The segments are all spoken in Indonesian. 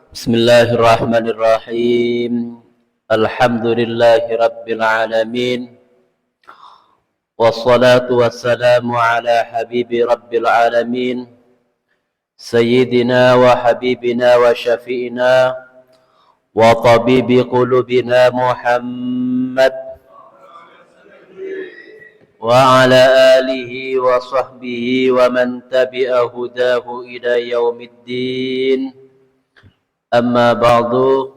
Bismillahirrahmanirrahim. Alhamdulillahi rabbil alamin. Wassalatu wassalamu ala habibi rabbil alamin. Sayyidina wa habibina wa syafi'ina wa tabibi qulubina Muhammad wa ala alihi wa sahbihi wa man tabi'a hudahu ila yaumiddin. Amma ba'du.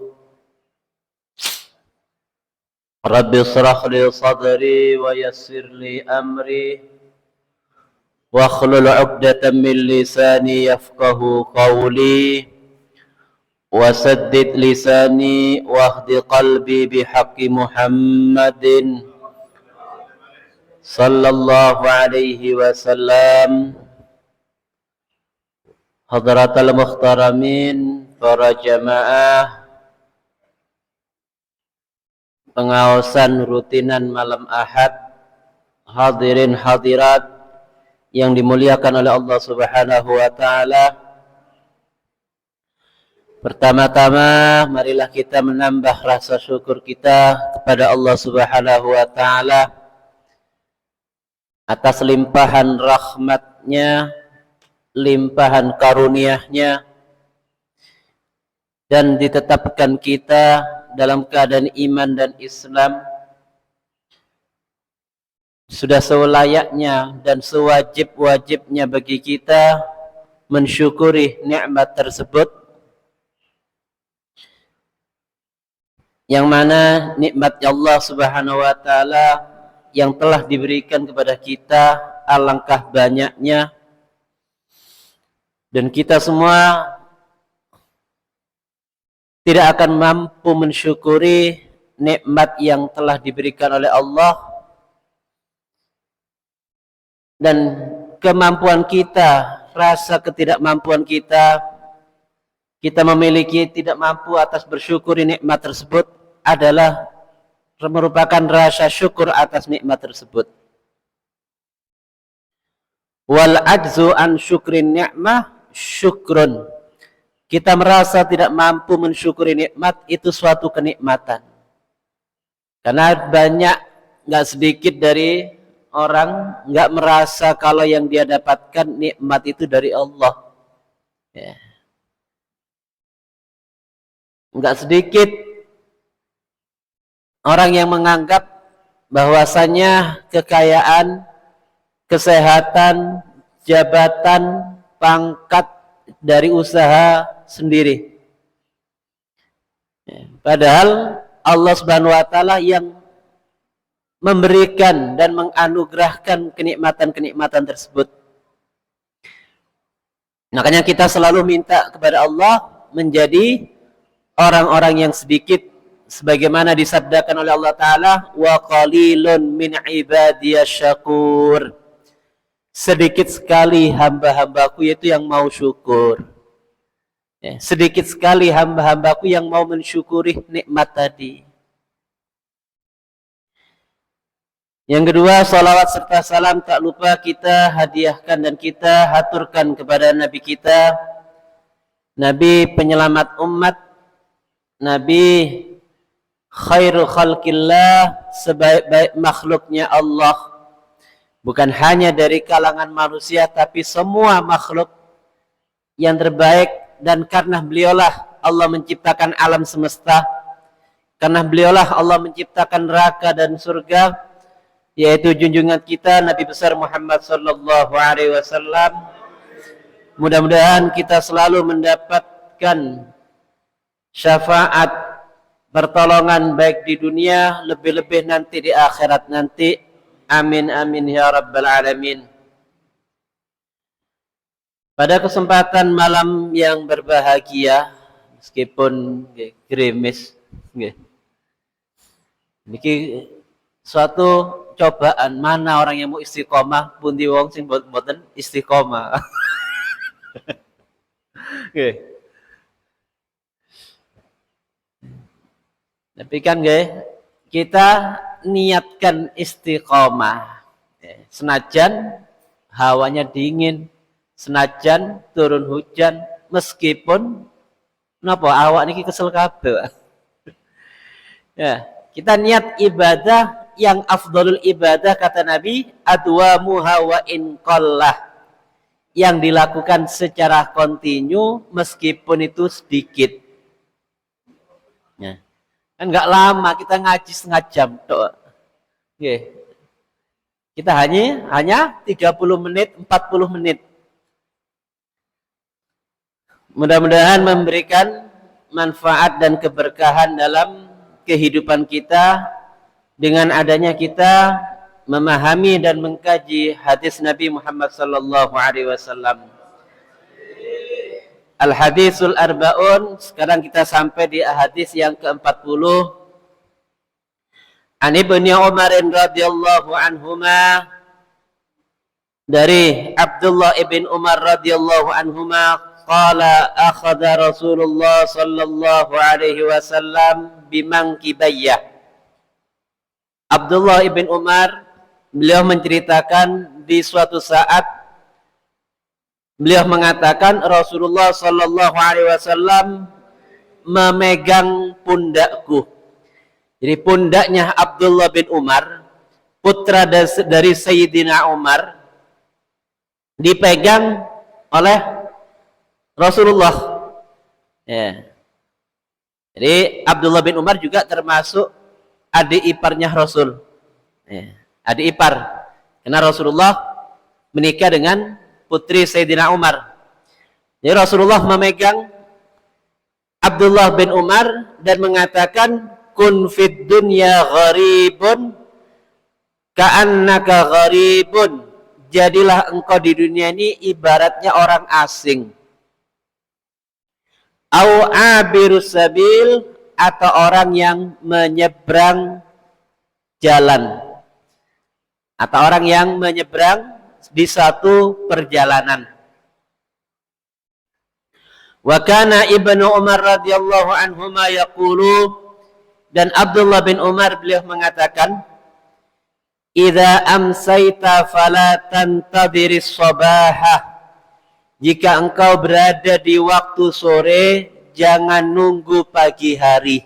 Rabbi shrah li sadri wa yassir li amri wa akhlul 'uqdatam min lisani yafqahu qawli wa saddid lisani wa hdi qalbi bihaqqi Muhammadin sallallahu alaihi wasallam. Hadratal mukhtaramin, para jamaah pengawasan rutinan malam Ahad, hadirin hadirat yang dimuliakan oleh Allah Subhanahu wa taala. Pertama-tama marilah kita menambah rasa syukur kita kepada Allah Subhanahu wa taala atas limpahan rahmatnya, limpahan karunia-Nya, dan ditetapkan kita dalam keadaan iman dan Islam. Sudah selayaknya dan sewajib-wajibnya bagi kita mensyukuri nikmat tersebut, yang mana nikmat Allah Subhanahu wa taala yang telah diberikan kepada kita alangkah banyaknya, dan kita semua tidak akan mampu mensyukuri nikmat yang telah diberikan oleh Allah, dan kemampuan kita, rasa ketidakmampuan kita memiliki tidak mampu atas bersyukuri nikmat tersebut adalah merupakan rasa syukur atas nikmat tersebut. Wal ajzu an syukrin ni'mah syukrun. Kita merasa tidak mampu mensyukuri nikmat, itu suatu kenikmatan. Karena banyak, nggak sedikit dari orang nggak merasa kalau yang dia dapatkan nikmat itu dari Allah. Ya. Nggak sedikit orang yang menganggap bahwasanya kekayaan, kesehatan, jabatan, pangkat dari usaha sendiri. Padahal Allah Subhanahu wa taala yang memberikan dan menganugerahkan kenikmatan-kenikmatan tersebut. Makanya kita selalu minta kepada Allah menjadi orang-orang yang sedikit, sebagaimana disabdakan oleh Allah taala, wa qalilun min ibadiyasy syakur. Sedikit sekali hamba-hambaku yaitu yang mau syukur. Ya, sedikit sekali hamba-hambaku yang mau mensyukuri nikmat tadi. Yang kedua, salawat serta salam tak lupa kita hadiahkan dan kita haturkan kepada Nabi kita, Nabi penyelamat umat, Nabi khairu khalqillah, sebaik-baik makhluknya Allah. Bukan hanya dari kalangan manusia, tapi semua makhluk yang terbaik. Dan karena beliaulah Allah menciptakan alam semesta, karena beliaulah Allah menciptakan neraka dan surga, yaitu junjungan kita Nabi besar Muhammad sallallahu alaihi wasallam. Mudah-mudahan kita selalu mendapatkan syafaat, pertolongan baik di dunia, lebih-lebih nanti di akhirat nanti. Amin amin ya rabbal alamin. Pada kesempatan malam yang berbahagia, meskipun gerimis, ini suatu cobaan, mana orang yang mau istiqomah, pundi wong sing boten istiqomah. Tapi kan kita niatkan istiqomah, senajan hawanya dingin, senajan turun hujan, meskipun Napa awak niki kesel kabeh, Pak? Ya, kita niat ibadah yang afdalul ibadah kata Nabi adwamuha wa in qallah, yang dilakukan secara kontinu meskipun itu sedikit. Ya. Kan nggak lama kita ngaji setengah jam toh. Okay. Kita hanya 30 menit, 40 menit. Mudah-mudahan memberikan manfaat dan keberkahan dalam kehidupan kita dengan adanya kita memahami dan mengkaji hadis Nabi Muhammad sallallahu alaihi wasallam. Al-Hadisul Arba'un, sekarang kita sampai di hadis yang ke-40. An Ibnu Umar radhiyallahu anhuma, dari Abdullah ibn Umar radhiyallahu anhuma, qala akhadha Rasulullah sallallahu alaihi wasallam bimangkibayya. Abdullah ibn Umar, beliau menceritakan di suatu saat beliau mengatakan Rasulullah sallallahu alaihi wasallam memegang pundakku. Jadi pundaknya Abdullah bin Umar, putra dari Sayyidina Umar, dipegang oleh Rasulullah. Ya. Jadi Abdullah bin Umar juga termasuk adik iparnya Rasul. Ya. Adik ipar. Karena Rasulullah menikah dengan putri Sayyidina Umar. Jadi Rasulullah memegang Abdullah bin Umar dan mengatakan, kun fid dunya gharibun ka'annaka gharibun. Jadilah engkau di dunia ini ibaratnya orang asing. Au abirus sabil, atau orang yang menyeberang jalan. Atau orang yang menyeberang di satu perjalanan. Wa kana Ibnu Umar radhiyallahu anhuma yaqulu, dan Abdullah bin Umar beliau mengatakan, idza amsayta fala tantadhiris sabahah. Jika engkau berada di waktu sore, jangan nunggu pagi hari.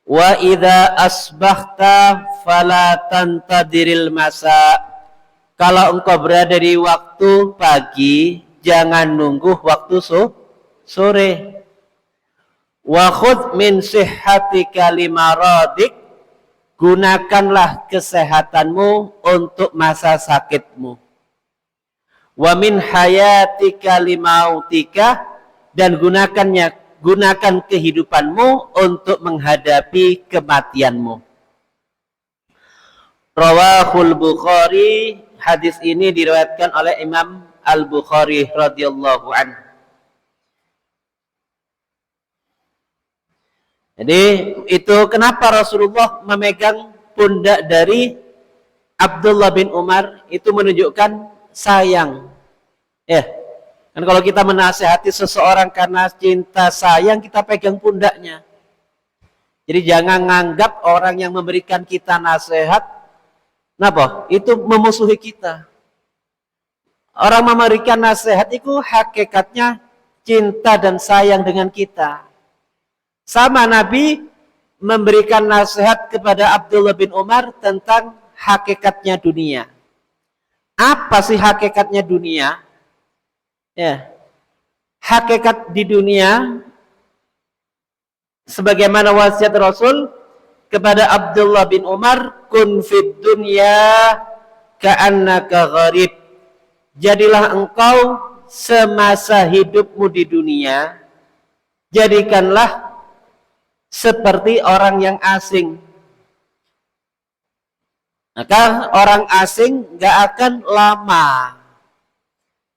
Wa idza asbahta fala tantadhiril masa. Kalau engkau berada di waktu pagi, jangan nunggu waktu sore. Wa khudh min sihhatika limaradik, gunakanlah kesehatanmu untuk masa sakitmu. Wa min hayatika limautika, dan gunakan kehidupanmu untuk menghadapi kematianmu. Rawahul Bukhari, hadis ini diriwayatkan oleh Imam Al-Bukhari radhiyallahu anhu. Jadi itu kenapa Rasulullah memegang pundak dari Abdullah bin Umar, itu menunjukkan sayang. Ya, kan kalau kita menasihati seseorang karena cinta sayang, kita pegang pundaknya. Jadi jangan nganggap orang yang memberikan kita nasihat, kenapa? Itu memusuhi kita. Orang memberikan nasihat itu hakikatnya cinta dan sayang dengan kita. Sama Nabi memberikan nasihat kepada Abdullah bin Umar tentang hakikatnya dunia. Apa sih hakikatnya dunia? Ya. Hakikat di dunia sebagaimana wasiat Rasul kepada Abdullah bin Umar, kun fid dunya ka'annaka gharib. Jadilah engkau semasa hidupmu di dunia, jadikanlah seperti orang yang asing. Maka orang asing gak akan lama.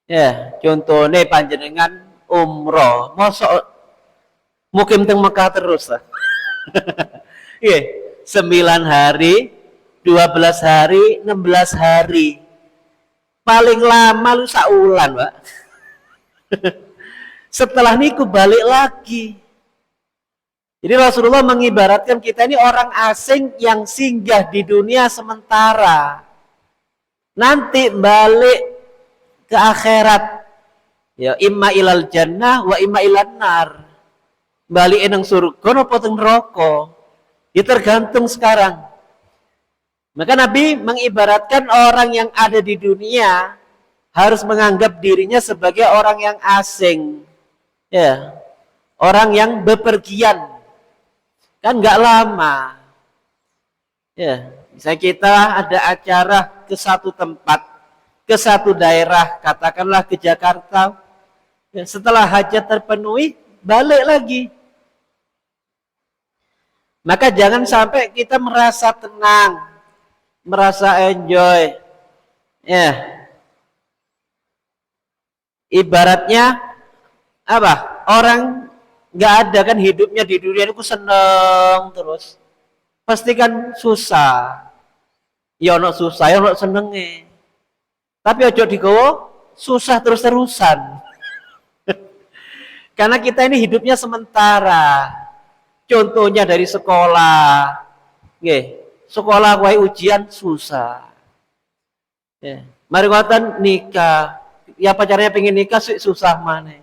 Ya, contohnya panjenengan umroh, mosok mukim teng Mekah terus lah. 9 hari, 12 hari, 16 hari. Paling lama lu saulan, Pak. Setelah niku balik lagi. Jadi Rasulullah mengibaratkan kita ini orang asing yang singgah di dunia sementara. Nanti balik ke akhirat. Ya, imma ilal jannah wa imma ilan nar. balikin nang surga napa teng neraka? Ya tergantung sekarang. Maka Nabi mengibaratkan orang yang ada di dunia harus menganggap dirinya sebagai orang yang asing. Ya, orang yang bepergian. Kan nggak lama. Ya, misalnya kita ada acara ke satu tempat, ke satu daerah, katakanlah ke Jakarta. Ya, setelah hajat terpenuhi, balik lagi. Maka jangan sampai kita merasa tenang, merasa enjoy. Ya. Ibaratnya apa? Orang nggak ada kan hidupnya di dunia itu seneng terus. Pasti kan susah. Ya ono susah, ya ono senenge. Tapi ojo digowo susah terus-terusan. Karena kita ini hidupnya sementara. Contohnya dari sekolah. Nggih, sekolah wae ujian susah. Ya. Mari ngoten nikah. Ya pacarnya pengen nikah susah maneh.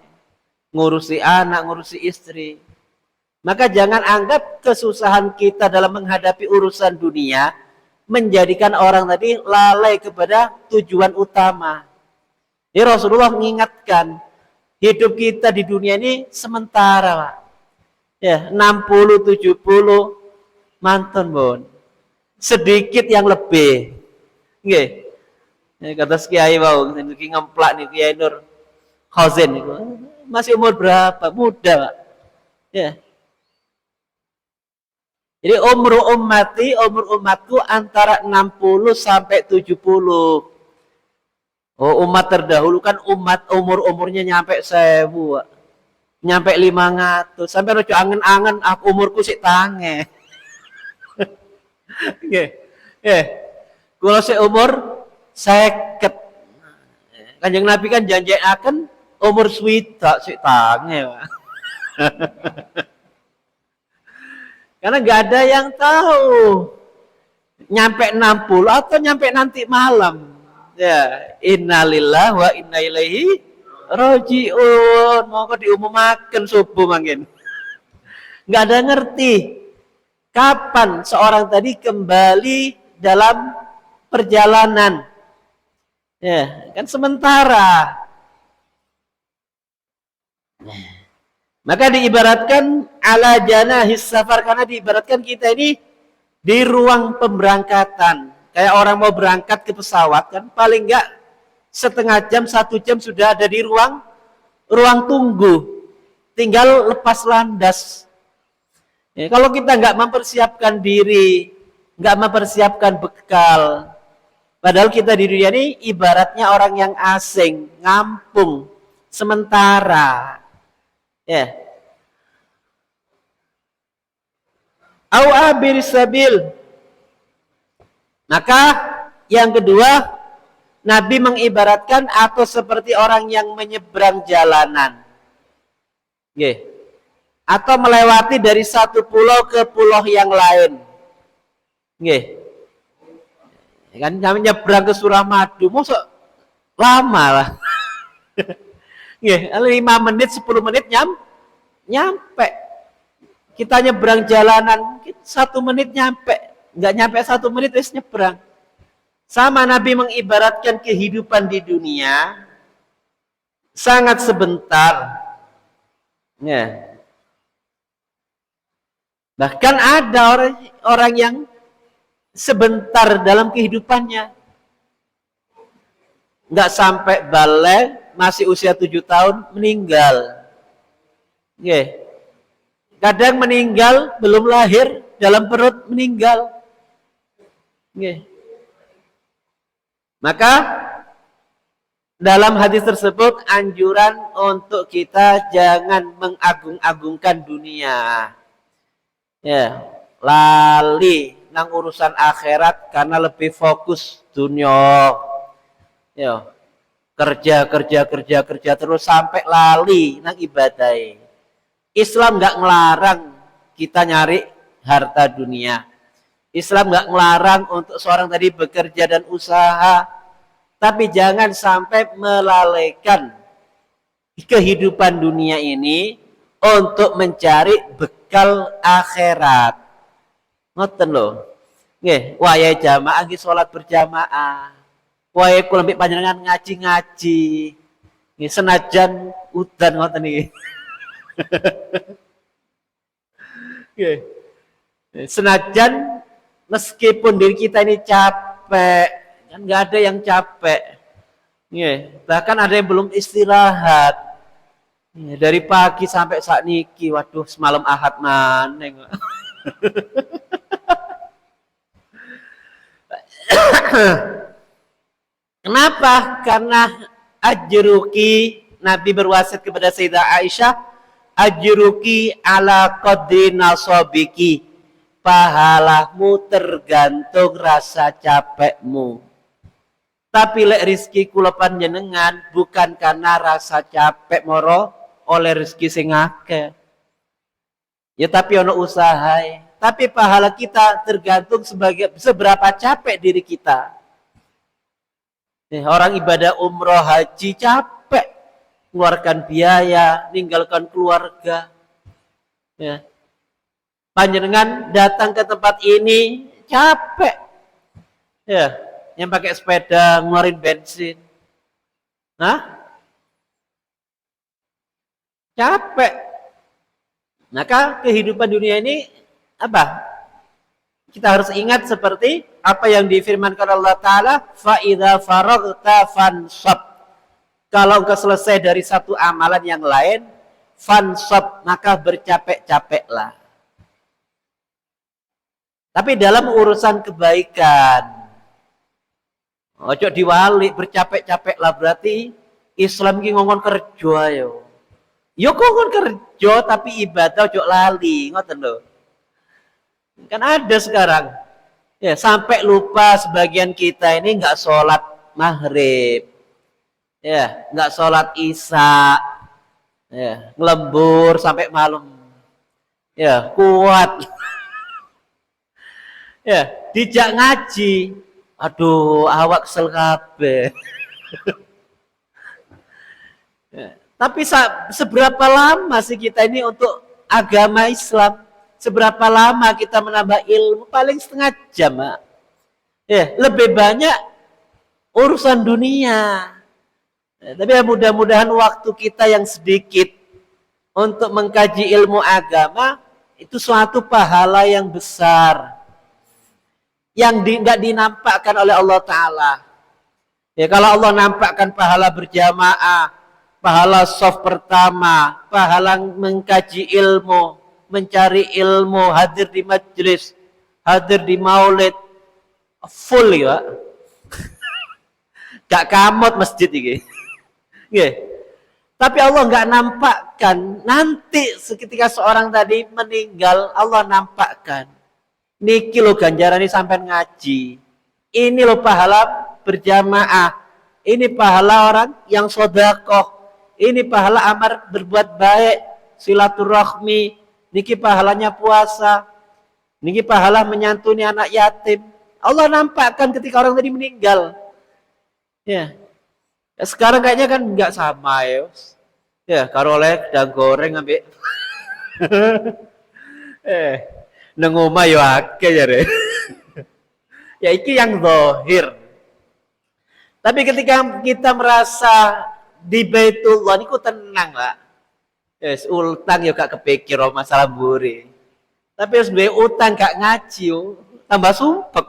Ngurusi anak, ngurusi istri. Maka jangan anggap kesusahan kita dalam menghadapi urusan dunia menjadikan orang tadi lalai kepada tujuan utama. Jadi Rasulullah mengingatkan, hidup kita di dunia ini sementara, Pak. Ya, 60 70 mantan, Bon. Sedikit yang lebih. Nggih. Ya, kata Kiai wau, iki ngemplak nih Kiai Nur Khazin niku. Masih umur berapa? Muda, Pak. Ya. Jadi umur umatku antara 60 sampai 70. Oh, umat terdahulu kan umat umurnya nyampe 1000, nyampe 500. Sampai rojo angen-angen aku umurku sik tange. Nggih. Kula sik umur 50. Kanjeng Nabi kan janjekaken umur 60 sik tange, Pak. Karena nggak ada yang tahu nyampe 60 atau nyampe nanti malam. Ya, innalillahi wa inna ilaihi rajiun. Monggo diumumaken subuh mangkin. Nggak ada ngerti kapan seorang tadi kembali dalam perjalanan. Ya, kan sementara. Maka diibaratkan ala janahis safar, karena diibaratkan kita ini di ruang pemberangkatan. Kayak orang mau berangkat ke pesawat kan paling enggak setengah jam, 1 jam sudah ada di ruang tunggu. Tinggal lepas landas. Ya, kalau kita nggak mempersiapkan diri, nggak mempersiapkan bekal, padahal kita di dunia ini ibaratnya orang yang asing, ngampung, sementara. Ya. Au abir sabil. Maka yang kedua, Nabi mengibaratkan atau seperti orang yang menyeberang jalanan. Nggih. Atau melewati dari satu pulau ke pulau yang lain. Nggih. Kan nyebrang ke Suramadu, mosok lama lah. Nggih, 5 menit, 10 menit nyampe. Kita nyebrang jalanan mungkin 1 menit nyampe. Enggak nyampe 1 menit wis nyebrang. Sama Nabi mengibaratkan kehidupan di dunia sangat sebentar. Ya. Bahkan ada orang yang sebentar dalam kehidupannya. Enggak sampai balik, masih usia 7 tahun meninggal. Nggih. Kadang meninggal belum lahir, dalam perut meninggal. Nggih. Maka dalam hadis tersebut anjuran untuk kita jangan mengagung-agungkan dunia. Ya, lali nang urusan akhirat karena lebih fokus dunia. Ya. Kerja terus sampai lali nang ibadah. Islam nggak ngelarang kita nyari harta dunia. Islam nggak ngelarang untuk seorang tadi bekerja dan usaha, tapi jangan sampai melalaikan kehidupan dunia ini untuk mencari bekal akhirat. Ngoten lho. Nggih, wayahe jamaah nggih salat berjamaah. Wayahe kula mbek panjenengan ngaji-ngaji. Nggih senajan udan ngoten iki. Nggih. Senajan meskipun diri kita ini capek, kan nggak ada yang capek. Nggih, bahkan ada yang belum istirahat. Nggih, dari pagi sampai saat niki, waduh semalam Ahad maneng. Kenapa? Karena ajruki, Nabi berwasiat kepada Sayyidah Aisyah, ajruki ala qadri nasabiki, pahalamu tergantung rasa capekmu. Tapi lek rizki kula panjenengan bukan karena rasa capek moro oleh rizki sing akeh. Ya tapi ono usaha. Tapi pahala kita tergantung seberapa capek diri kita. Orang ibadah umroh haji capek, mengeluarkan biaya, meninggalkan keluarga. Ya. Panjenengan datang ke tempat ini capek, ya, yang pakai sepeda ngeluarin bensin, capek. Maka kehidupan dunia ini apa? Kita harus ingat seperti apa yang difirmankan Allah Ta'ala, fa'idha faragta fansab. Kalau engkau selesai dari satu amalan yang lain, fansab, maka bercapek-capeklah. Tapi dalam urusan kebaikan, ojo diwali, bercapek-capeklah, berarti Islam ki ngomong kerja ayo. Yo ngomong kerja tapi ibadah ojo lali, ngoten lho. Kan ada sekarang, ya sampai lupa sebagian kita ini nggak sholat maghrib, ya nggak sholat isya, ya ngelembur sampai malam, ya kuat, ya dijak ngaji, aduh awak kesel kabeh. Ya, tapi seberapa lama sih kita ini untuk agama Islam? Seberapa lama kita menambah ilmu? Paling setengah jam. Ya, lebih banyak urusan dunia. Ya, tapi ya mudah-mudahan waktu kita yang sedikit untuk mengkaji ilmu agama itu suatu pahala yang besar yang tidak dinampakkan oleh Allah Ta'ala. Ya, kalau Allah nampakkan pahala berjamaah, pahala shaf pertama, pahala mengkaji ilmu, mencari ilmu, hadir di majelis, hadir di maulid, full ya. Gak kamot masjid ini. Tapi Allah gak nampakkan. Nanti seketika seorang tadi meninggal, Allah nampakkan. Niki lo ganjaran ini sampai ngaji. Ini lo pahala berjamaah. Ini pahala orang yang sedekah. Ini pahala amar berbuat baik, silaturahmi. Niki pahalanya puasa. Niki pahala menyantuni anak yatim. Allah nampakkan ketika orang tadi meninggal. Ya. Sekarang kayaknya kan nggak sama ya. Ya, karo oleh dan goreng ambek. Nang omah yo akeh ya re. Ya iki yang zahir. Tapi ketika kita merasa di Baitullah niku tenang, Pak. Yes, utang yo gak kepikir masalah mburi. Tapi harus duwe utang gak ngaji yo, tambah sumpek.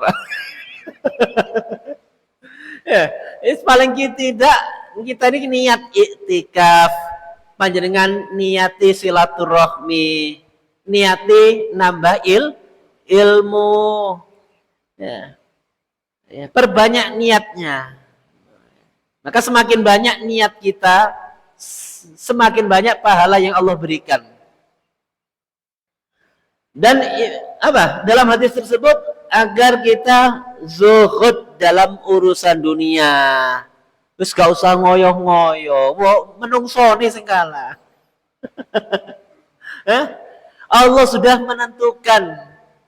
Ya, paling tidak kita ini niat iktikaf, panjenengan niati silaturahmi, niati nambah ilmu. Ya. Ya, perbanyak niatnya. Maka semakin banyak niat kita, semakin banyak pahala yang Allah berikan. Dan apa? Dalam hadis tersebut agar kita zuhud dalam urusan dunia. Terus gak usah ngoyo-ngoyo. Menungso nih sing kalah. Allah sudah menentukan.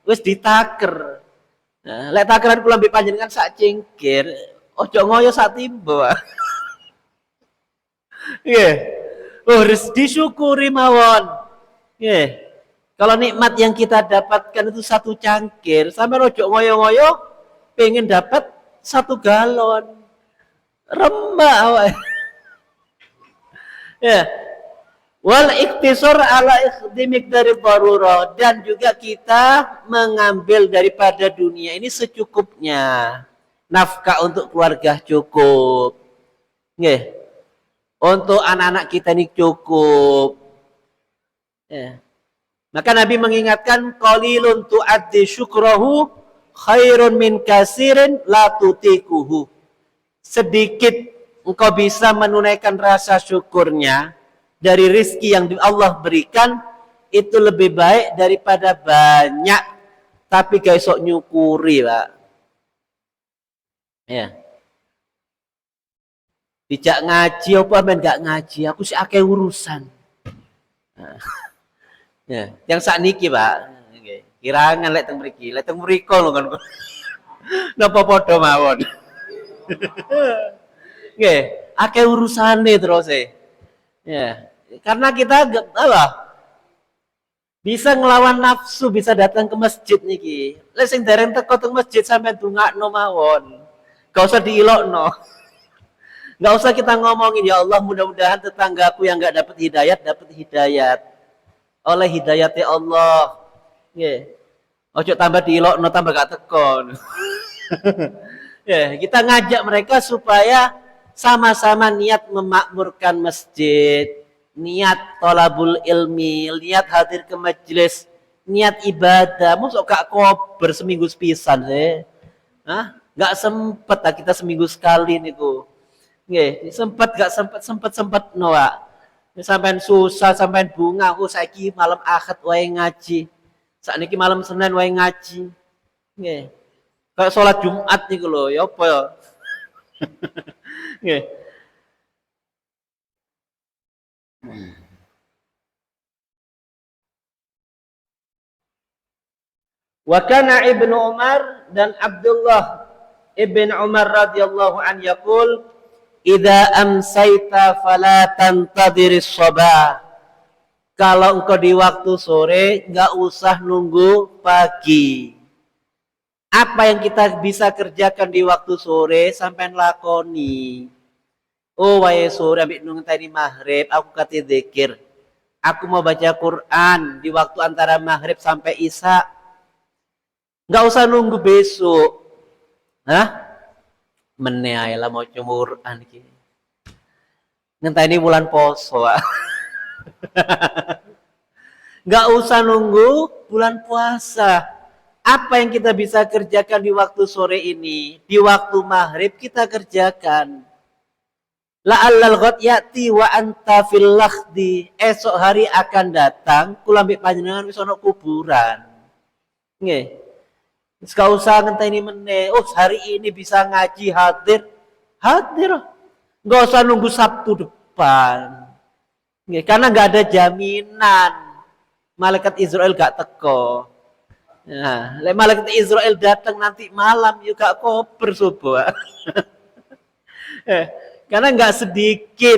Wis ditaker. Nah, lek takeran kula mbek panjenengan sak cingkir, ojo ngoyo sak timbo. Nggih. Harus disyukuri mawon. Nggih. Kalau nikmat yang kita dapatkan itu satu cangkir, sampai ojo ngoyo-ngoyo pengen dapat 1 galon. Rembak awak. Ya. Wal iktisar ala ikhdimik dari darurah, dan juga kita mengambil daripada dunia ini secukupnya. Nafkah untuk keluarga cukup. Nggih. Untuk anak-anak kita ini cukup. Ya. Maka Nabi mengingatkan qalilun tu'addi syukrahu khairun min kasirin la tutikuhu. Sedikit engkau bisa menunaikan rasa syukurnya dari rizki yang Allah berikan, itu lebih baik daripada banyak tapi gak sok nyukuri, Pak. Ya. Dijak ngaji apa men gak ngaji, aku sih akeh urusan. Nah. Ya, yang sakniki, Pak. Nggih. Kirangan lek teng mriki, lek teng mriko lho kan. Napa padha mawon. Nggih, akeh urusane terus e. Ya, karena kita apa? Bisa ngelawan nafsu, bisa datang ke masjid niki. Lek sing dereng teko teng masjid sampe ndongakno mawon. Gak usah diilokno. Gak usah kita ngomongin, ya Allah mudah-mudahan tetanggaku yang gak dapat hidayat. Oleh hidayatnya Allah. Nggih. Ojo tambah diilokno tambah gak teko. Ya, kita ngajak mereka supaya sama-sama niat memakmurkan masjid, niat thalabul ilmi, niat hadir ke majelis, niat ibadah. Mosok gak kober seminggu sepisan sih. Hah? Gak sempet lah kita seminggu sekali niku. Nggih, gak sempet Noah. Sampai susah, sampai bunga, aku saiki malam Ahad wae ngaji. Sakniki malam Senin wae ngaji. Nggih. Kayak sholat Jumat niku lho, ya apa ya? Nggih. Wa kana Ibnu Umar, dan Abdullah Ibn Umar radhiyallahu an yaqul, idza amsayta fala tantadhiris sabah. Kalau engkau di waktu sore, enggak usah nunggu pagi. Apa yang kita bisa kerjakan di waktu sore sampai lakoni. Oh, wae sore ambek nunggu maghrib, aku kate zikir. Aku mau baca Quran di waktu antara maghrib sampai isya. Enggak usah nunggu besok. Hah? Meneh ae lah mau Quran iki. Ngenteni bulan poso. Enggak usah nunggu bulan puasa. Apa yang kita bisa kerjakan di waktu sore ini, di waktu maghrib kita kerjakan. La'allal ghad ya'ti wa anta fil lakhdi. Esok hari akan datang, kula ambek panjenengan wis ana kuburan. Nggih. Gak usah ngenteni meneh. Oh, hari ini bisa ngaji hadir. Gak usah nunggu Sabtu depan. Nggih, karena gak ada jaminan malaikat Israel gak teko. Nah, malaikat Israel datang nanti malam juga koper subuh. Karena gak sedikit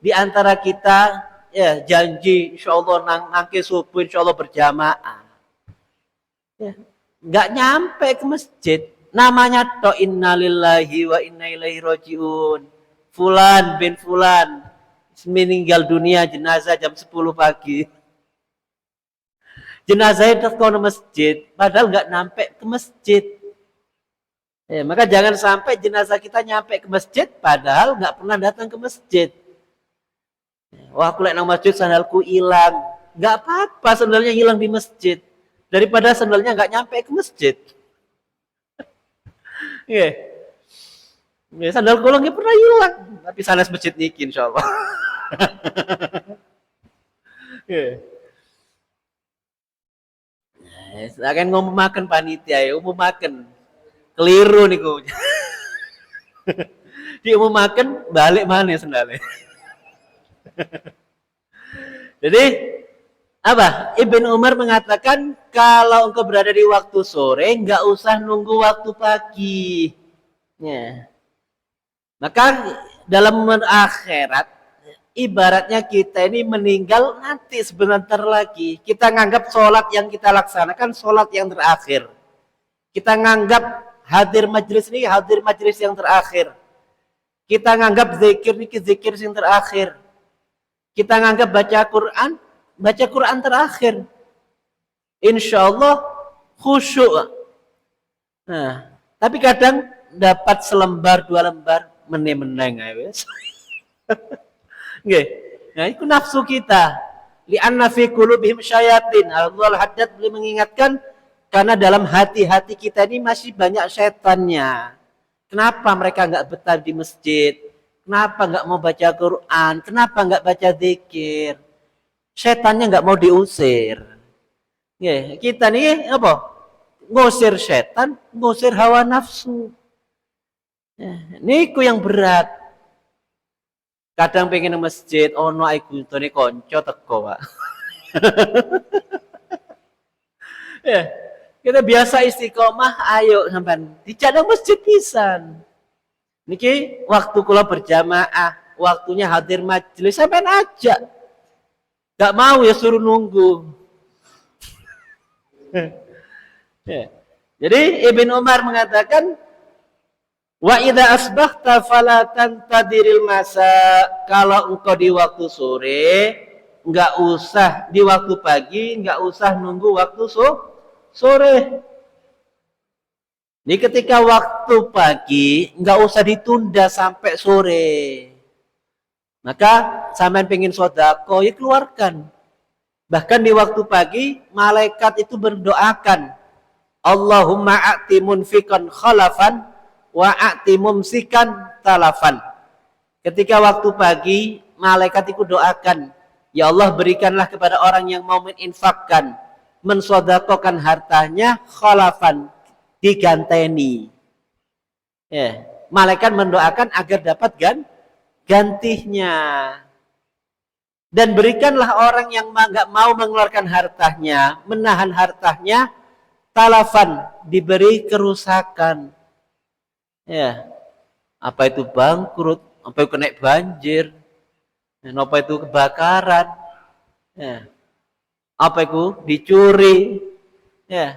di antara kita ya janji insyaallah nangke subuh insyaallah berjamaah. Ya. Nggak nyampe ke masjid, namanya to innalillahi wa inna ilaihi rajiun. Fulan bin Fulan meninggal dunia, jenazah jam 10 pagi. Jenazahnya terkau ke masjid, padahal nggak nyampe ke masjid. Ya, maka jangan sampai jenazah kita nyampe ke masjid, padahal nggak pernah datang ke masjid. Wah, aku lek nang masjid sandalku hilang, nggak apa-apa sandalnya hilang di masjid. Daripada sandalnya nggak nyampe ke masjid. Iya. Yeah. Sandal golong pernah hilang, tapi sanes masjid niki insyaallah. Iya. Yeah. Akan ngomong makan panitia ya, umum makan. Keliru niku. Di umum makan balik mana sandalnya. Jadi apa? Ibn Umar mengatakan kalau engkau berada di waktu sore, nggak usah nunggu waktu pagi. Ya. Maka dalam akhirat ibaratnya kita ini meninggal nanti sebentar lagi. Kita nganggap sholat yang kita laksanakan sholat yang terakhir. Kita nganggap hadir majelis ini hadir majelis yang terakhir. Kita nganggap zikir ini zikir yang terakhir. Kita nganggap baca Quran terakhir. Insya Allah khusyuk. Nah, tapi kadang dapat selembar dua lembar meneng wes. Nggih. Nah, itu nafsu kita. Li'anna fi qulubihim syayatin. Allah Haddad boleh mengingatkan karena dalam hati-hati kita ini masih banyak setannya. Kenapa mereka enggak betah di masjid? Kenapa enggak mau baca Quran? Kenapa enggak baca zikir? Setannya enggak mau diusir. Nggih, kita nih apa? Ngusir setan, ngusir hawa nafsu. Niku yang berat. Kadang pengen ke masjid, ono iku tone konco teko, Pak. Ya, kita biasa istiqomah, ayo sampean dijak nang masjid pisan. Niki waktu kula berjamaah, waktunya hadir majelis sampean ajak. Gak mau ya suruh nunggu. Ya. Jadi Ibn Umar mengatakan wa idza asbahta fala tantadiril masa, kalau engkau di waktu sore enggak usah, di waktu pagi enggak usah nunggu waktu sore. Ini ketika waktu pagi enggak usah ditunda sampai sore. Maka sampean pengen sedekah ya keluarkan. Bahkan di waktu pagi malaikat itu berdoakan, Allahumma a'ti munfiqan khalafan wa a'ti mumsikan talafan. Ketika waktu pagi, malaikat itu doakan, ya Allah berikanlah kepada orang yang mau meninfakkan, mensodakokan hartanya khalafan, diganteni. Ya, malaikat mendoakan agar dapat gantinya. Dan berikanlah orang yang enggak mau mengeluarkan hartanya, menahan hartanya, talafan, diberi kerusakan. Ya, apa itu bangkrut, apa itu kena banjir, apa itu kebakaran, ya, apa itu dicuri, ya.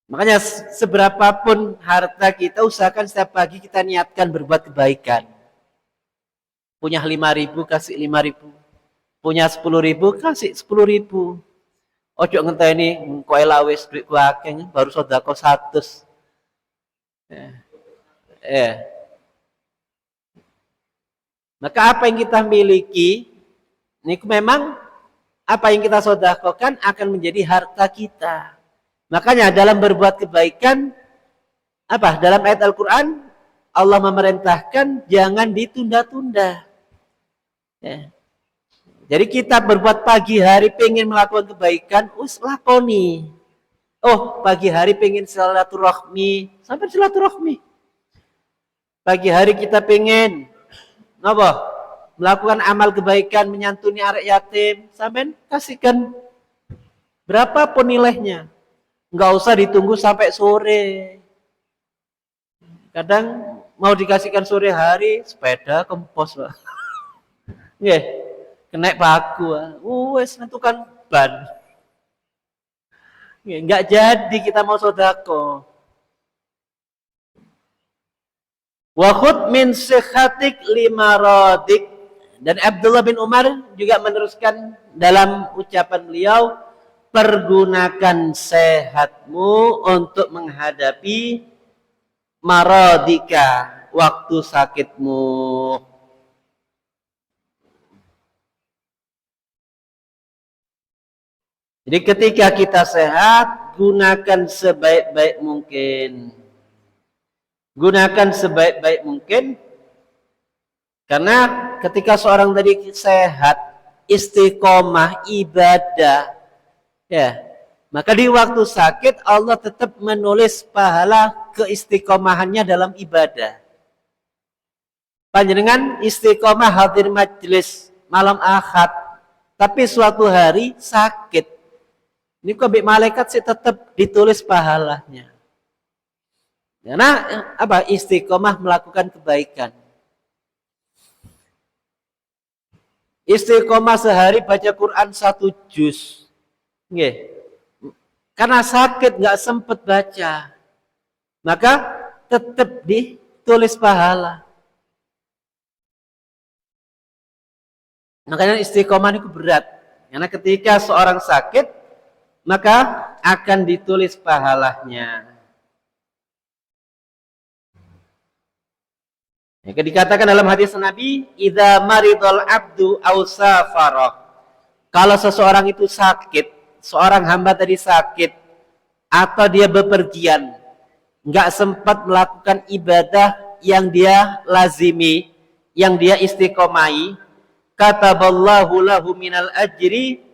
Makanya seberapapun harta kita, usahakan setiap pagi kita niatkan berbuat kebaikan. Punya 5.000 kasih 5.000, punya 10.000 kasih 10.000. Ojo ngenteni kowe lawes duit akeh baru sedekah 100. Maka apa yang kita miliki, ini memang apa yang kita sedekahkan akan menjadi harta kita. Makanya dalam berbuat kebaikan, apa? Dalam ayat Al-Quran, Allah memerintahkan jangan ditunda-tunda. Ya. Jadi kita berbuat pagi hari pengen melakukan kebaikan, lakoni. Oh, pagi hari pengen silaturahmi, sampai silaturahmi. Pagi hari kita pengen apa? Melakukan amal kebaikan, menyantuni anak yatim, sampai kasihkan berapapun nilainya. Enggak usah ditunggu sampai sore. Kadang mau dikasihkan sore hari, sepeda kempos, Pak. Nggih, kena paku. Wes nentukan ban. Enggak jadi kita mau sedekah. Wa khud min sikhatik limaradik. Dan Abdullah bin Umar juga meneruskan dalam ucapan beliau, pergunakan sehatmu untuk menghadapi maradika, waktu sakitmu. Jadi ketika kita sehat, gunakan sebaik-baik mungkin. Gunakan sebaik-baik mungkin. Karena ketika seorang tadi sehat, istiqomah, ibadah, ya, maka di waktu sakit Allah tetap menulis pahala keistiqomahannya dalam ibadah. Panjenengan istiqomah hadir majelis malam Ahad, tapi suatu hari sakit. Ini kok malaikat sih tetap ditulis pahalanya. Karena apa? Istiqomah melakukan kebaikan. Istiqomah sehari baca Quran 1 juz. Nggih. Karena sakit nggak sempet baca. Maka tetap ditulis pahala. Makanya istiqomah itu berat. Karena ketika seorang sakit, maka akan ditulis pahalanya. Ya, dikatakan dalam hadis Nabi, "Idza maridul abdu aw safara." Kalau seseorang itu sakit, seorang hamba tadi sakit atau dia bepergian, nggak sempat melakukan ibadah yang dia lazimi, yang dia istiqomai, kataballahu lahu minal ajri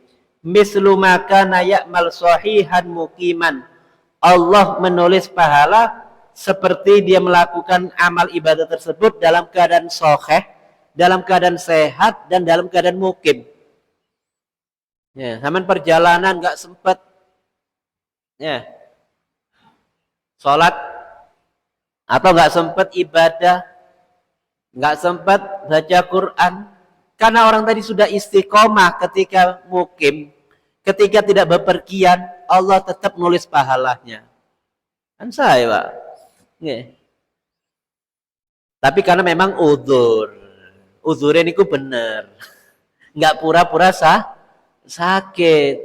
mislu ma kana ya'mal sahihan muqiman. Allah menulis pahala seperti dia melakukan amal ibadah tersebut dalam keadaan sahih, dalam keadaan sehat, dan dalam keadaan mukim. Ya, zaman perjalanan nggak sempat ya sholat atau nggak sempat ibadah, nggak sempat baca Quran, karena orang tadi sudah istiqomah ketika mukim, ketika tidak bepergian, Allah tetap nulis pahalanya. Kan saya, Pak. Ya. Tapi karena memang uzurnya niku bener, nggak pura-pura sakit.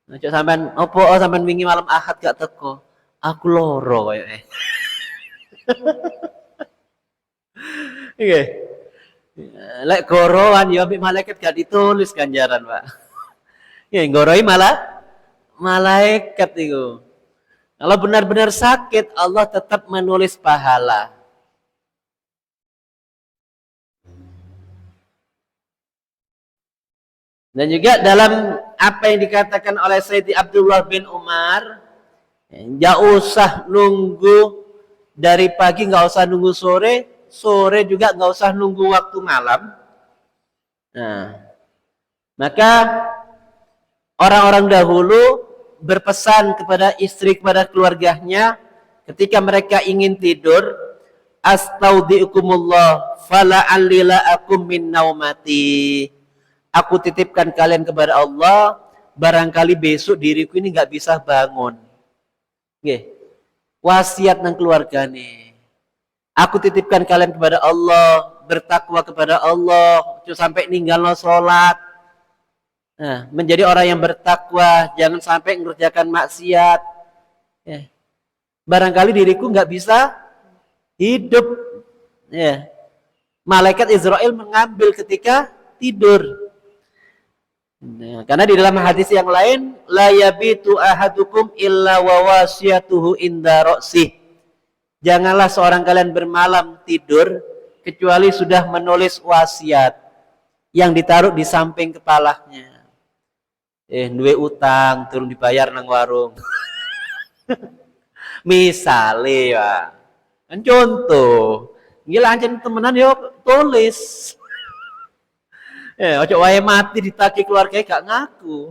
Ojo sampean opo sampean wingi malam Ahad gak teko. Aku loro koyoke. Nggih. Lek gorowan ya mbek malaikat gak ditulis ganjaran, Pak. Nggih, goroi malah malaikat itu. Kalau benar-benar sakit, Allah tetap menulis pahala. Dan juga dalam apa yang dikatakan oleh Sayyidi Abdullah bin Umar, nggak usah nunggu dari pagi, nggak usah nunggu sore, sore juga nggak usah nunggu waktu malam. Nah, maka orang-orang dahulu berpesan kepada istri, kepada keluarganya, ketika mereka ingin tidur, astaudiukumullah fala'allila akum min naumati. Aku titipkan kalian kepada Allah, barangkali besok diriku ini nggak bisa bangun. Nggih. Wasiat nang keluarga nih. Aku titipkan kalian kepada Allah, bertakwa kepada Allah, cuma sampai ninggal no sholat. Nah, menjadi orang yang bertakwa, jangan sampai mengerjakan maksiat. Ya. Barangkali diriku nggak bisa hidup. Ya. Malaikat Israel mengambil ketika tidur. Nah, karena di dalam hadis yang lain, la yabitu ahadukum illa wa wasiyatuhu inda ra'sih. Janganlah seorang kalian bermalam tidur kecuali sudah menulis wasiat yang ditaruh di samping kepalanya. Duwe utang turun dibayar nang warung. Misale ya. Kan contoh. Gila ancen temenan yo tulis. Ojo wae mati ditagih keluarga gak ngaku.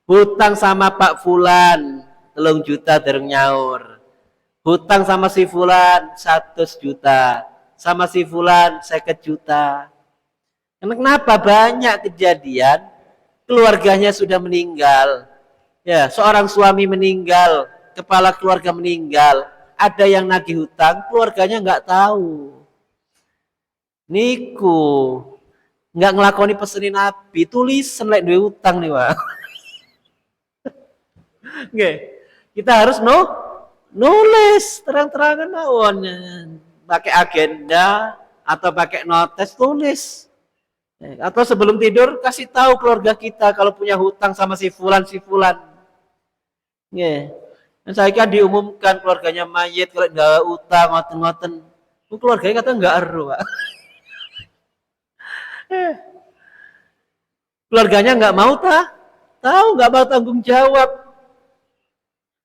Hutang sama Pak Fulan 3 juta dereng nyaur. Hutang sama si Fulan 100 juta. Sama si Fulan 50 juta. Kenapa banyak kejadian keluarganya sudah meninggal, ya, seorang suami meninggal, kepala keluarga meninggal, ada yang nagih hutang, keluarganya nggak tahu. Niku nggak ngelakoni pesenin Nabi, tulisan lek duwe hutang nih, Pak. Nggih. Kita harus nulis terang-terangan mawon, pakai agenda atau pakai notes, tulis. Atau sebelum tidur kasih tahu keluarga kita kalau punya hutang sama si Fulan. Yeah. Dan saya kan diumumkan keluarganya mayit kalau nggak utang ngoten-ngoten. Keluarganya kata nggak eru, Pak. Keluarganya nggak mau tahu nggak mau tanggung jawab.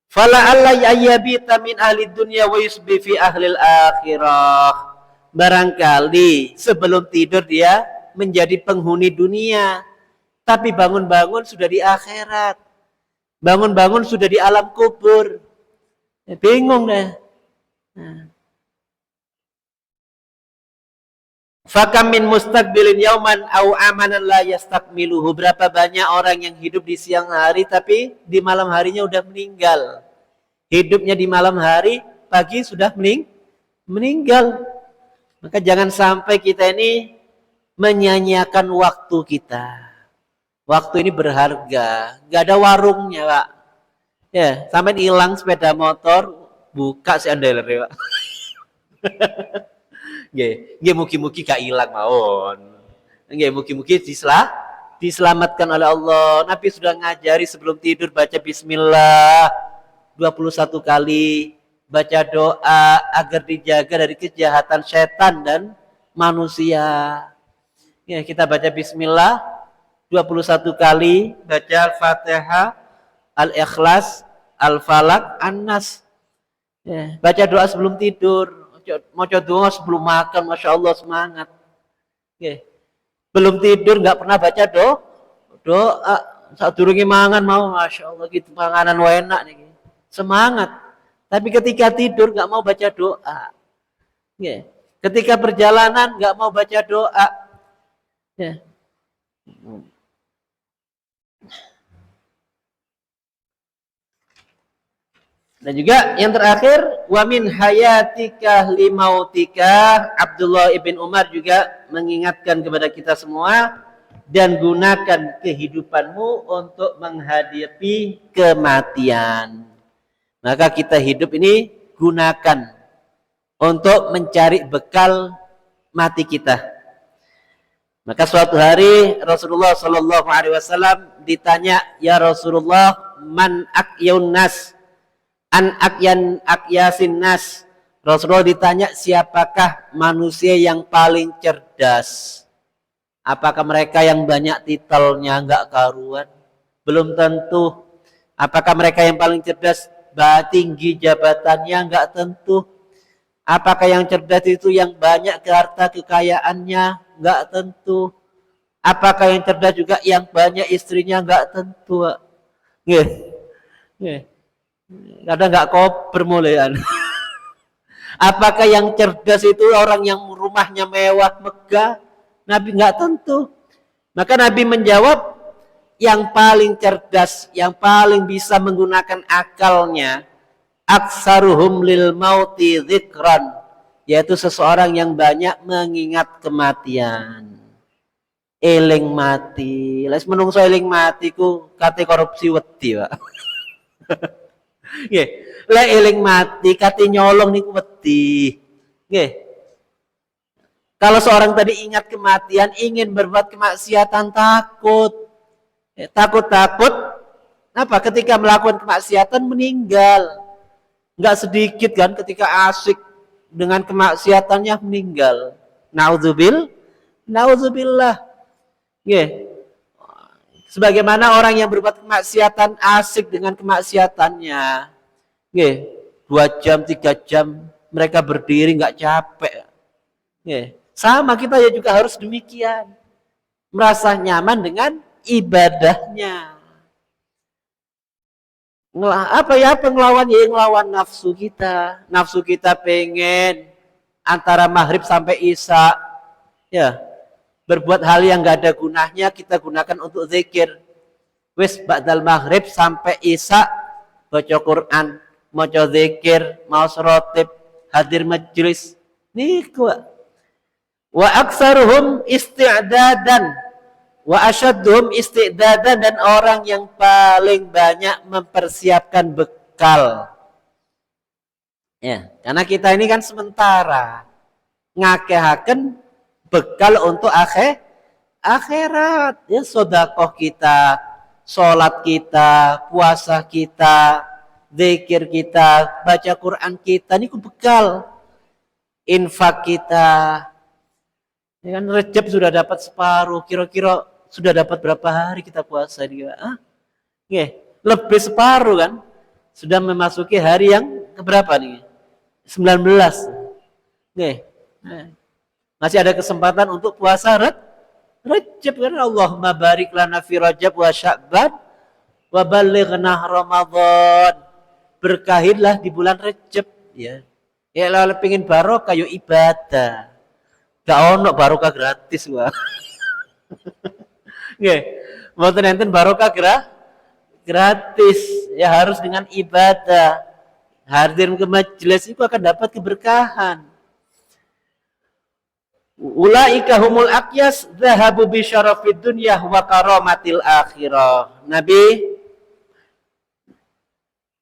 Fala alla yayyabita min ahli dunya wa yusbi fi ahli akhirah. Barangkali sebelum tidur dia menjadi penghuni dunia, tapi bangun-bangun sudah di akhirat, bangun-bangun sudah di alam kubur. Bingung deh. Fakam min mustaqbilin yauman au amanan la yastakmiluhu. Berapa banyak orang yang hidup di siang hari tapi di malam harinya udah meninggal. Hidupnya di malam hari, pagi sudah meninggal. Maka jangan sampai kita ini menyanyiakan waktu kita. Waktu ini berharga. Gak ada warungnya, Pak. Ya, sampai hilang sepeda motor, buka si andeler, Pak. Nggih, mugi-mugi gak ilang mawon. Nggih, mugi-mugi diselamatkan oleh Allah. Nabi sudah ngajari sebelum tidur baca bismillah 21 kali, baca doa agar dijaga dari kejahatan setan dan manusia. Ya, kita baca bismillah 21 kali, baca Al-Fatihah, Al-Ikhlas, Al-Falaq, An-Nas. Ya, baca doa sebelum tidur. Mau doa sebelum makan, Masya Allah semangat. Okay. Belum tidur nggak pernah baca doa. Saat durungi mangan mau, Masya Allah gitu panganan enak nih. Semangat. Tapi ketika tidur nggak mau baca doa. Okay. Ketika perjalanan nggak mau baca doa. Okay. Dan juga yang terakhir, wa min hayatika limautika. Abdullah ibn Umar juga mengingatkan kepada kita semua, dan gunakan kehidupanmu untuk menghadapi kematian. Maka kita hidup ini gunakan untuk mencari bekal mati kita. Maka suatu hari Rasulullah Shallallahu Alaihi Wasallam ditanya, ya Rasulullah, man akyun nas? An akyasin nas. Rasulullah ditanya, siapakah manusia yang paling cerdas? Apakah mereka yang banyak titelnya enggak karuan? Belum tentu. Apakah mereka yang paling cerdas tinggi jabatannya? Enggak tentu. Apakah yang cerdas itu yang banyak harta kekayaannya? Enggak tentu. Apakah yang cerdas juga yang banyak istrinya? Enggak tentu. Nggih. Nggih. Kadang nggak koper mulian. Apakah yang cerdas itu orang yang rumahnya mewah megah? Nabi nggak tentu. Maka Nabi menjawab, yang paling cerdas, yang paling bisa menggunakan akalnya, aksaruhum lil mauti dzikran, yaitu seseorang yang banyak mengingat kematian. Eling mati. Les menungso eling mati ku kate korupsi wedi, Pak. Nggih, lek eling mati kate nyolong niku wedi. Nggih. Kalau seorang tadi ingat kematian, ingin berbuat kemaksiatan, takut. Takut-takut apa? Ketika melakukan kemaksiatan meninggal. Enggak sedikit kan ketika asik dengan kemaksiatannya meninggal. Nauzubillah. Nggih. Sebagaimana orang yang berbuat kemaksiatan asik dengan kemaksiatannya. Nggih, 2 jam, 3 jam mereka berdiri nggak capek. Nggih. Sama kita ya juga harus demikian. Merasa nyaman dengan ibadahnya. Apa ngelawan? Ya ngelawan nafsu kita. Nafsu kita pengen antara maghrib sampai isya. Ya, berbuat hal yang gak ada gunanya, kita gunakan untuk zikir. Wis ba'dal maghrib sampai isya baca Quran, maca zikir, mau serotip, hadir majelis. Niku. Wa aksaruhum isti'dadan wa asyadduhum isti'dadan, dan orang yang paling banyak mempersiapkan bekal. Ya, karena kita ini kan sementara ngakehaken bekal untuk akhirat. Ya, sedekah kita, sholat kita, puasa kita, zikir kita, baca Quran kita, ini bekal. Infak kita. Ya kan, Rejab sudah dapat separuh, kira-kira sudah dapat berapa hari kita puasa dia? Lebih separuh kan? Sudah memasuki hari yang keberapa nih? 19. Masih ada kesempatan untuk puasa Rejab kan? Allahumma barik lana fi Rajab wa Sya'ban wa ballighna Ramadan. Berkahilah di bulan Rejab ya. Ya, kalau pengen barokah yo ibadah. Gak ono barokah gratis wah. Nggih. Mboten enten barokah gratis. Ya harus dengan ibadah. Hadir ke majelis itu akan dapat keberkahan. Ulaika humul aqyas dhahabu bi syarafid dunya wa karamatil akhirah. Nabi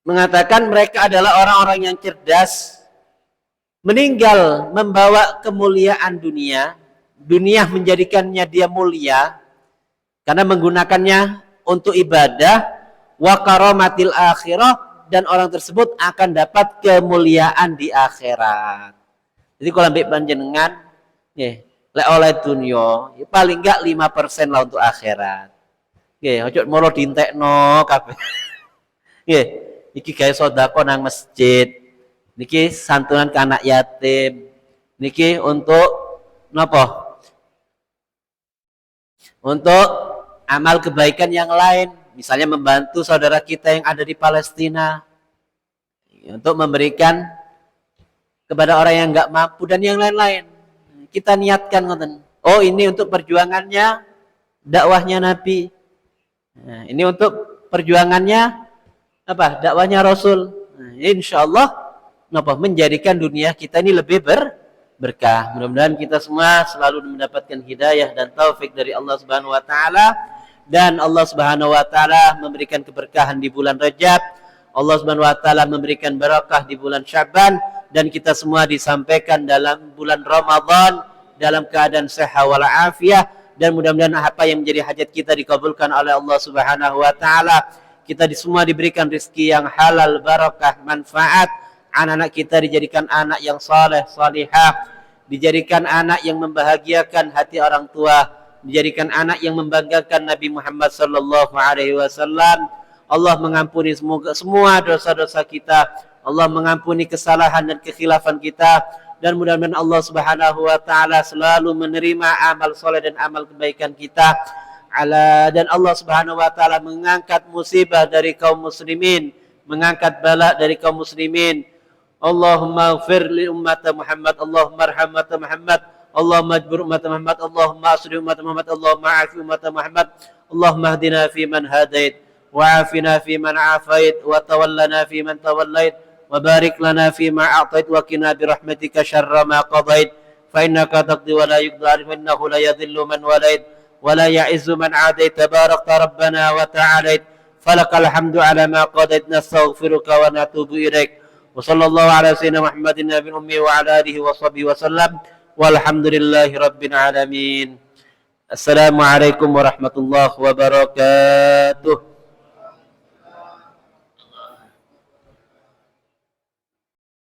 mengatakan mereka adalah orang-orang yang cerdas, meninggal membawa kemuliaan dunia. Dunia menjadikannya dia mulia karena menggunakannya untuk ibadah, wa karamatil akhirah, dan orang tersebut akan dapat kemuliaan di akhirat. Jadi kalau ambil panjenengan nggih, lek oleh dunia, ya paling enggak 5% lah untuk akhirat. Nggih, ojo moro dintekno kabeh. Nggih, iki gawe sedekah nang masjid. Niki santunan ke anak yatim. Niki untuk napa? Untuk amal kebaikan yang lain, misalnya membantu saudara kita yang ada di Palestina, untuk memberikan kepada orang yang enggak mampu dan yang lain-lain. Kita niatkan ngoten. Oh, ini untuk perjuangannya dakwahnya Nabi. Nah, ini untuk perjuangannya apa? Dakwahnya Rasul. Nah, insyaallah napa menjadikan dunia kita ini lebih berkah. Mudah-mudahan kita semua selalu mendapatkan hidayah dan taufik dari Allah Subhanahu wa taala, dan Allah Subhanahu wa taala memberikan keberkahan di bulan Rajab. Allah Subhanahu wa taala memberikan barakah di bulan Syaban, dan kita semua disampaikan dalam bulan Ramadan dalam keadaan sehat walafiat, dan mudah-mudahan apa yang menjadi hajat kita dikabulkan oleh Allah Subhanahu wa taala. Kita semua diberikan rezeki yang halal, barakah, manfaat. Anak-anak kita dijadikan anak yang saleh, salihah, dijadikan anak yang membahagiakan hati orang tua, dijadikan anak yang membanggakan Nabi Muhammad sallallahu alaihi wasallam. Allah mengampuni semua dosa-dosa kita. Allah mengampuni kesalahan dan kekhilafan kita, dan mudah-mudahan Allah Subhanahu wa taala selalu menerima amal soleh dan amal kebaikan kita. Dan Allah Subhanahu wa taala mengangkat musibah dari kaum muslimin, mengangkat bala dari kaum muslimin. Allahumma ighfir li ummati Muhammad, Allahumma arham ummati Muhammad, Allahumma ajbur ummati Muhammad, Allahumma asli ummati Muhammad, Allahumma afi ummati Muhammad, Allahumma hdina fi man hadait, wa afina fi man afait, wa tawallana fi man tawallait, wa barik lana fi ma a'tait, wa qina bi rahmatika syarra ma qadait, fa innaka taqdi wa la yuqda 'alaik, wa innahu la yadhillu man walait, wa la ya'izzu man 'adait, tabarakta rabbana wa ta'alait, falakal hamdu 'ala ma qadait, nastaghfiruka wa natubu ilaik. Wa sallallahu ala sayyidina Muhammadin nabiyil ummi wa ala alihi wa sahbihi wa sallam, walhamdulillahi rabbil alamin. Assalamualaikum warahmatullahi wabarakatuh.